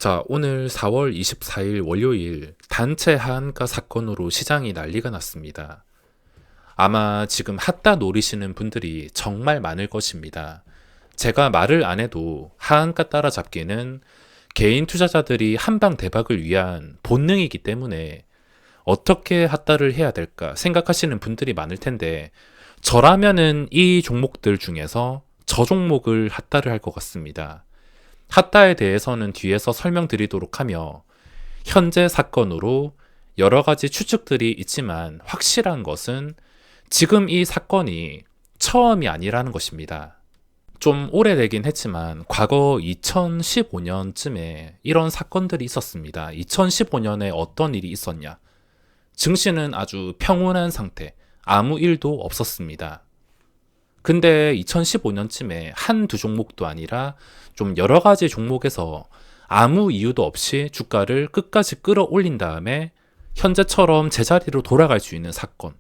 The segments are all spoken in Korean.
자, 오늘 4월 24일 월요일 단체 하한가 사건으로 시장이 난리가 났습니다. 아마 지금 핫다 노리시는 분들이 정말 많을 것입니다. 제가 말을 안 해도 하한가 따라잡기는 개인 투자자들이 한방 대박을 위한 본능이기 때문에 어떻게 핫다를 해야 될까 생각하시는 분들이 많을 텐데, 저라면은 이 종목들 중에서 저 종목을 핫다를 할 것 같습니다. 핫다에 대해서는 뒤에서 설명드리도록 하며, 현재 사건으로 여러 가지 추측들이 있지만 확실한 것은 지금 이 사건이 처음이 아니라는 것입니다. 좀 오래되긴 했지만 과거 2015년쯤에 이런 사건들이 있었습니다. 2015년에 어떤 일이 있었냐? 증시는 아주 평온한 상태, 아무 일도 없었습니다. 근데 2015년쯤에 한두 종목도 아니라 좀 여러 가지 종목에서 아무 이유도 없이 주가를 끝까지 끌어올린 다음에 현재처럼 제자리로 돌아갈 수 있는 사건.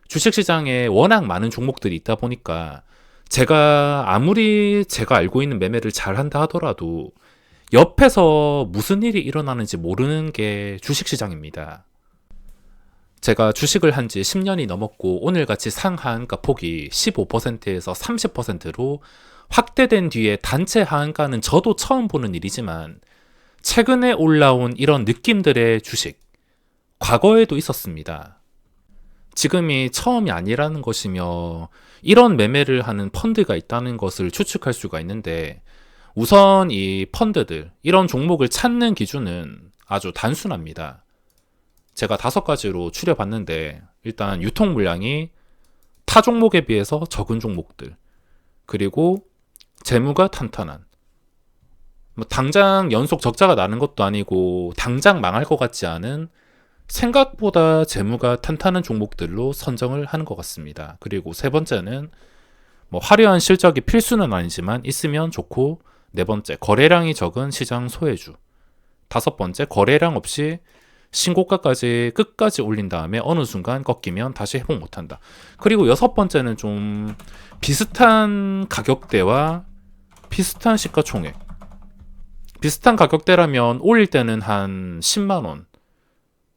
주식시장에 워낙 많은 종목들이 있다 보니까 제가 아무리 제가 알고 있는 매매를 잘 한다 하더라도 옆에서 무슨 일이 일어나는지 모르는 게 주식시장입니다. 제가 주식을 한 지 10년이 넘었고 오늘같이 상하한가 폭이 15%에서 30%로 확대된 뒤에 단체 하한가는 저도 처음 보는 일이지만, 최근에 올라온 이런 느낌들의 주식, 과거에도 있었습니다. 지금이 처음이 아니라는 것이며 이런 매매를 하는 펀드가 있다는 것을 추측할 수가 있는데, 우선 이 펀드들, 이런 종목을 찾는 기준은 아주 단순합니다. 제가 5가지로 추려봤는데, 일단 유통 물량이 타 종목에 비해서 적은 종목들, 그리고 재무가 탄탄한, 당장 연속 적자가 나는 것도 아니고 당장 망할 것 같지 않은, 생각보다 재무가 탄탄한 종목들로 선정을 하는 것 같습니다. 그리고 세 번째는 화려한 실적이 필수는 아니지만 있으면 좋고, 네 번째 거래량이 적은 시장 소외주, 다섯 번째 거래량 없이 신고가까지 끝까지 올린 다음에 어느 순간 꺾이면 다시 회복 못한다. 그리고 여섯 번째는 좀 비슷한 가격대와 비슷한 시가총액, 비슷한 가격대라면 올릴 때는 한 10만원,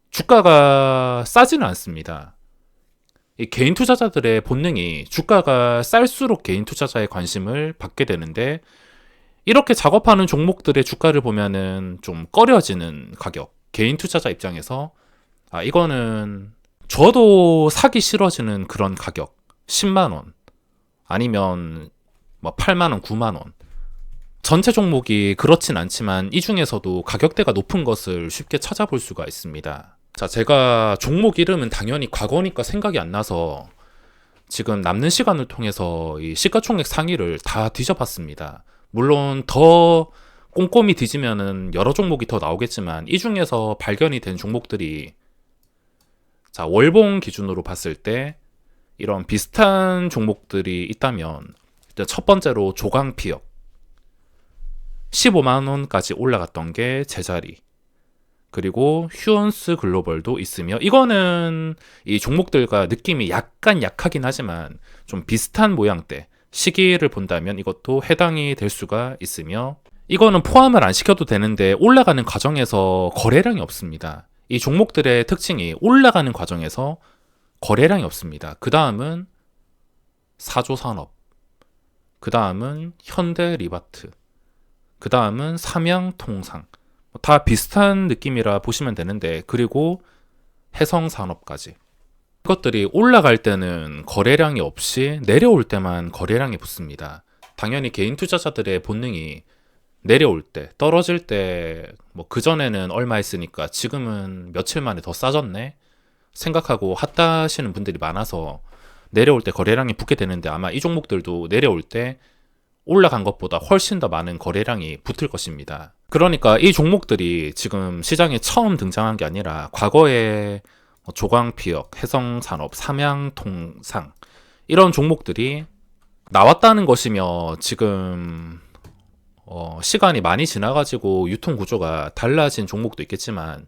주가가 싸지는 않습니다. 이 개인 투자자들의 본능이 주가가 쌀수록 개인 투자자의 관심을 받게 되는데, 이렇게 작업하는 종목들의 주가를 보면은 좀 꺼려지는 가격, 개인 투자자 입장에서 이거는 저도 사기 싫어지는 그런 가격, 10만원 아니면 8만원, 9만원. 전체 종목이 그렇진 않지만 이 중에서도 가격대가 높은 것을 쉽게 찾아볼 수가 있습니다. 자, 제가 종목 이름은 당연히 과거니까 생각이 안 나서 지금 남는 시간을 통해서 이 시가총액 상위를 다 뒤져봤습니다. 물론 더 꼼꼼히 뒤지면은 여러 종목이 더 나오겠지만, 이 중에서 발견이 된 종목들이, 자, 월봉 기준으로 봤을 때 이런 비슷한 종목들이 있다면, 일단 첫 번째로 조강피역 15만원까지 올라갔던 게 제자리, 그리고 휴원스 글로벌도 있으며, 이거는 이 종목들과 느낌이 약간 약하긴 하지만 좀 비슷한 모양대, 시기를 본다면 이것도 해당이 될 수가 있으며, 이거는 포함을 안 시켜도 되는데 올라가는 과정에서 거래량이 없습니다. 이 종목들의 특징이 올라가는 과정에서 거래량이 없습니다. 그 다음은 사조산업, 그 다음은 현대리바트, 그 다음은 삼양통상, 다 비슷한 느낌이라 보시면 되는데, 그리고 해성산업까지. 이것들이 올라갈 때는 거래량이 없이 내려올 때만 거래량이 붙습니다. 당연히 개인 투자자들의 본능이 내려올 때, 떨어질 때 그전에는 얼마 했으니까 지금은 며칠 만에 더 싸졌네 생각하고 핫다 하시는 분들이 많아서 내려올 때 거래량이 붙게 되는데, 아마 이 종목들도 내려올 때 올라간 것보다 훨씬 더 많은 거래량이 붙을 것입니다. 그러니까 이 종목들이 지금 시장에 처음 등장한 게 아니라 과거에 조광피역, 해성산업, 삼양통상, 이런 종목들이 나왔다는 것이며, 지금 시간이 많이 지나가지고 유통 구조가 달라진 종목도 있겠지만,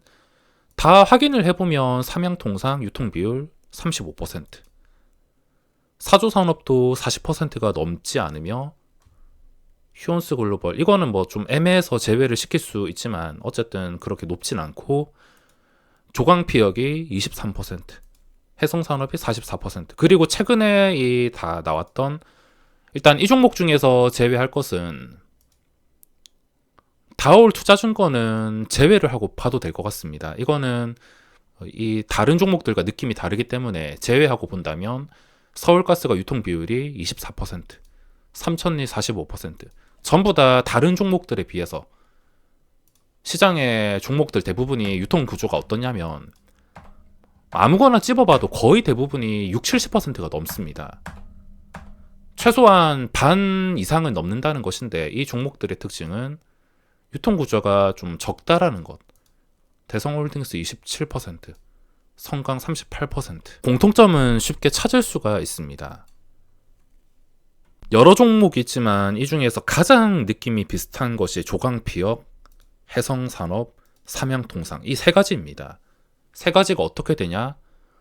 다 확인을 해보면 삼양통상 유통 비율 35%, 사조산업도 40%가 넘지 않으며 휴온스 글로벌 이거는 뭐 좀 애매해서 제외를 시킬 수 있지만 어쨌든 그렇게 높진 않고, 조광피역이 23%, 해성산업이 44%, 그리고 최근에 이 다 나왔던, 일단 이 종목 중에서 제외할 것은 다올 투자증권은 제외를 하고 봐도 될 것 같습니다. 이거는 이 다른 종목들과 느낌이 다르기 때문에 제외하고 본다면 서울가스가 유통 비율이 24%, 삼천리 45%, 전부 다 다른 종목들에 비해서 시장의 종목들 대부분이 유통 구조가 어떠냐면 아무거나 찝어봐도 거의 대부분이 6, 70%가 넘습니다. 최소한 반 이상은 넘는다는 것인데, 이 종목들의 특징은 유통 구조가 좀 적다라는 것. 대성홀딩스 27%, 성강 38%. 공통점은 쉽게 찾을 수가 있습니다. 여러 종목이 있지만 이 중에서 가장 느낌이 비슷한 것이 조광피역, 해성산업, 삼양통상, 이 세 가지입니다. 세 가지가 어떻게 되냐?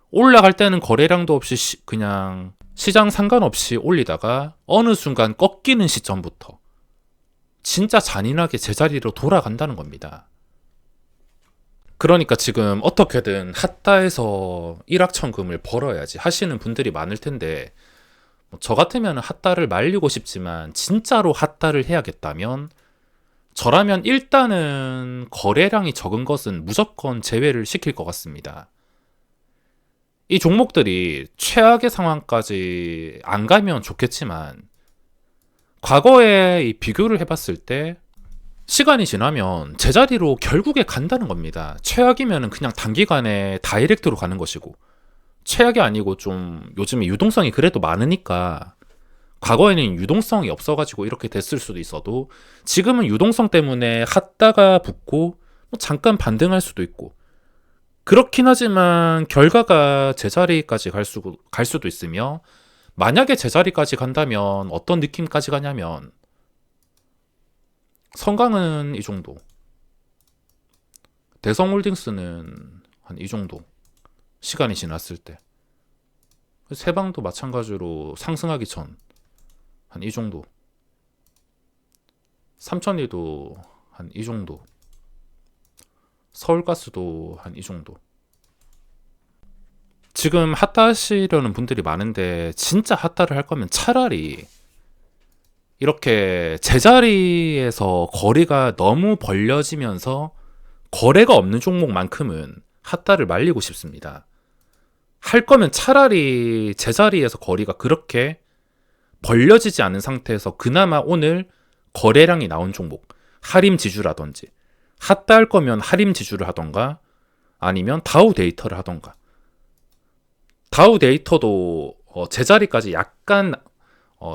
올라갈 때는 거래량도 없이 그냥 시장 상관없이 올리다가 어느 순간 꺾이는 시점부터 진짜 잔인하게 제자리로 돌아간다는 겁니다. 그러니까 지금 어떻게든 핫다에서 일확천금을 벌어야지 하시는 분들이 많을 텐데, 저 같으면 핫다를 말리고 싶지만 진짜로 핫다를 해야겠다면 저라면 일단은 거래량이 적은 것은 무조건 제외를 시킬 것 같습니다. 이 종목들이 최악의 상황까지 안 가면 좋겠지만 과거에 이 비교를 해봤을 때 시간이 지나면 제자리로 결국에 간다는 겁니다. 최악이면 그냥 단기간에 다이렉트로 가는 것이고, 최악이 아니고 좀 요즘에 유동성이 그래도 많으니까, 과거에는 유동성이 없어가지고 이렇게 됐을 수도 있어도 지금은 유동성 때문에 핫다가 붙고 뭐 잠깐 반등할 수도 있고, 그렇긴 하지만 결과가 제자리까지 갈 수도 있으며, 만약에 제자리까지 간다면 어떤 느낌까지 가냐면 성강은 이 정도, 대성홀딩스는 한 이 정도, 시간이 지났을 때 세방도 마찬가지로 상승하기 전 한 이 정도, 삼천리도 한 이 정도, 서울가스도 한 이 정도. 지금 핫다 하시려는 분들이 많은데 진짜 핫다를 할 거면 차라리 이렇게 제자리에서 거리가 너무 벌려지면서 거래가 없는 종목만큼은 핫다를 말리고 싶습니다. 할 거면 차라리 제자리에서 거리가 그렇게 벌려지지 않은 상태에서 그나마 오늘 거래량이 나온 종목, 하림지주라든지, 핫다 할 거면 하림지주를 하던가 아니면 다우 데이터를 하던가. 다우 데이터도 제자리까지 약간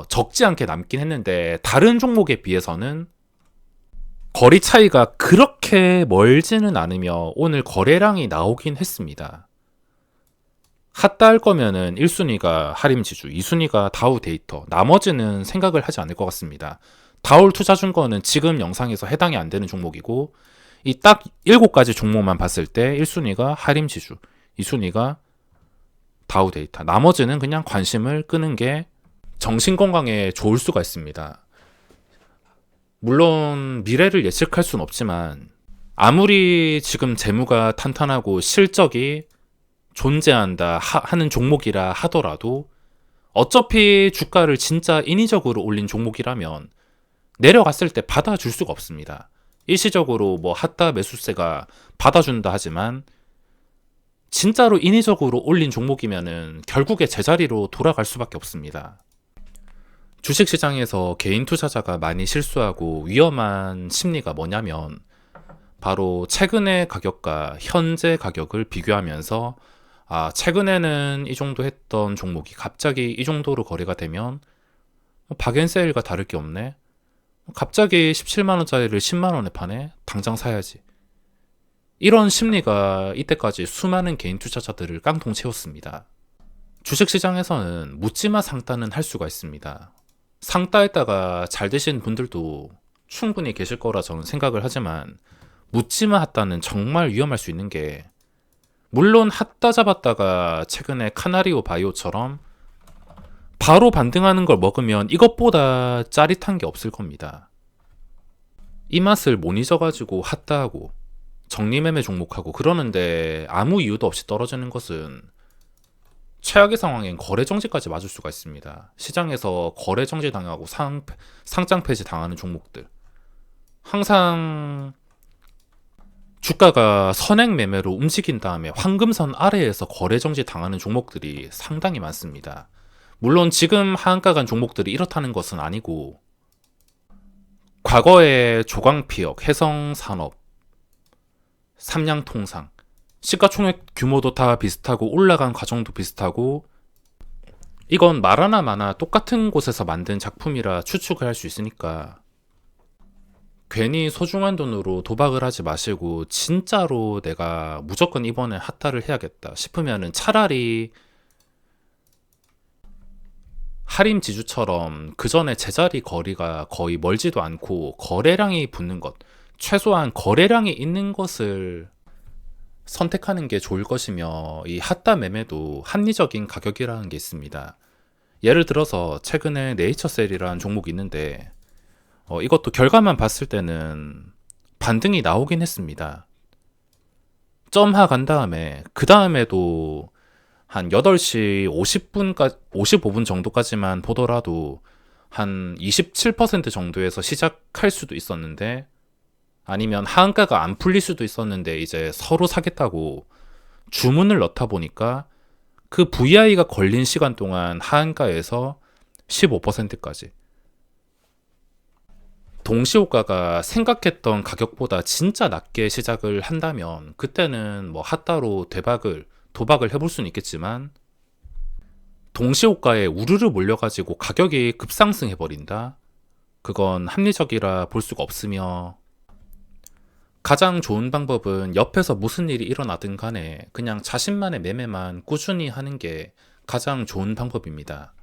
적지 않게 남긴 했는데 다른 종목에 비해서는 거리 차이가 그렇게 멀지는 않으며 오늘 거래량이 나오긴 했습니다. 핫다 할 거면은 1순위가 하림지주, 2순위가 다우 데이터, 나머지는 생각을 하지 않을 것 같습니다. 다올 투자증권은 지금 영상에서 해당이 안 되는 종목이고, 이 딱 7가지 종목만 봤을 때 1순위가 하림지주, 2순위가 다우 데이터, 나머지는 그냥 관심을 끄는 게 정신건강에 좋을 수가 있습니다. 물론 미래를 예측할 수는 없지만 아무리 지금 재무가 탄탄하고 실적이 존재한다 하는 종목이라 하더라도 어차피 주가를 진짜 인위적으로 올린 종목이라면 내려갔을 때 받아줄 수가 없습니다. 일시적으로 뭐 핫다 매수세가 받아준다 하지만 진짜로 인위적으로 올린 종목이면은 결국에 제자리로 돌아갈 수밖에 없습니다. 주식시장에서 개인 투자자가 많이 실수하고 위험한 심리가 뭐냐면 바로 최근의 가격과 현재 가격을 비교하면서 최근에는 이 정도 했던 종목이 갑자기 이 정도로 거래가 되면 박앤세일과 다를 게 없네. 갑자기 17만원짜리를 10만원에 파네. 당장 사야지. 이런 심리가 이때까지 수많은 개인 투자자들을 깡통 채웠습니다. 주식시장에서는 묻지마 상따는 할 수가 있습니다. 상따했다가 잘 되신 분들도 충분히 계실 거라 저는 생각을 하지만, 묻지마 핫다는 정말 위험할 수 있는 게, 물론 핫다 잡았다가 최근에 카나리오 바이오처럼 바로 반등하는 걸 먹으면 이것보다 짜릿한 게 없을 겁니다. 이 맛을 못 잊어가지고 핫다하고 정리매매 종목하고 그러는데 아무 이유도 없이 떨어지는 것은 최악의 상황엔 거래 정지까지 맞을 수가 있습니다. 시장에서 거래 정지 당하고 상장 폐지 당하는 종목들. 항상 주가가 선행 매매로 움직인 다음에 황금선 아래에서 거래 정지 당하는 종목들이 상당히 많습니다. 물론 지금 하한가 간 종목들이 이렇다는 것은 아니고 과거에 조광피역, 해성산업, 삼양통상 시가총액 규모도 다 비슷하고 올라간 과정도 비슷하고 이건 말하나 마나 똑같은 곳에서 만든 작품이라 추측을 할 수 있으니까 괜히 소중한 돈으로 도박을 하지 마시고 진짜로 내가 무조건 이번에 핫타를 해야겠다 싶으면은 차라리 하림 지주처럼 그 전에 제자리 거리가 거의 멀지도 않고 거래량이 붙는 것, 최소한 거래량이 있는 것을 선택하는 게 좋을 것이며 이 핫다 매매도 합리적인 가격이라는 게 있습니다. 예를 들어서 최근에 네이처셀이라는 종목이 있는데 이것도 결과만 봤을 때는 반등이 나오긴 했습니다. 점하 간 다음에 그 다음에도 한 8시 55분 정도까지만 보더라도 한 27% 정도에서 시작할 수도 있었는데 아니면 하한가가 안 풀릴 수도 있었는데 이제 서로 사겠다고 주문을 넣다 보니까 그 VI가 걸린 시간 동안 하한가에서 15%까지 동시호가가 생각했던 가격보다 진짜 낮게 시작을 한다면 그때는 뭐 핫다로 도박을 해볼 수는 있겠지만 동시호가에 우르르 몰려가지고 가격이 급상승해버린다? 그건 합리적이라 볼 수가 없으며 가장 좋은 방법은 옆에서 무슨 일이 일어나든 간에 그냥 자신만의 매매만 꾸준히 하는 게 가장 좋은 방법입니다.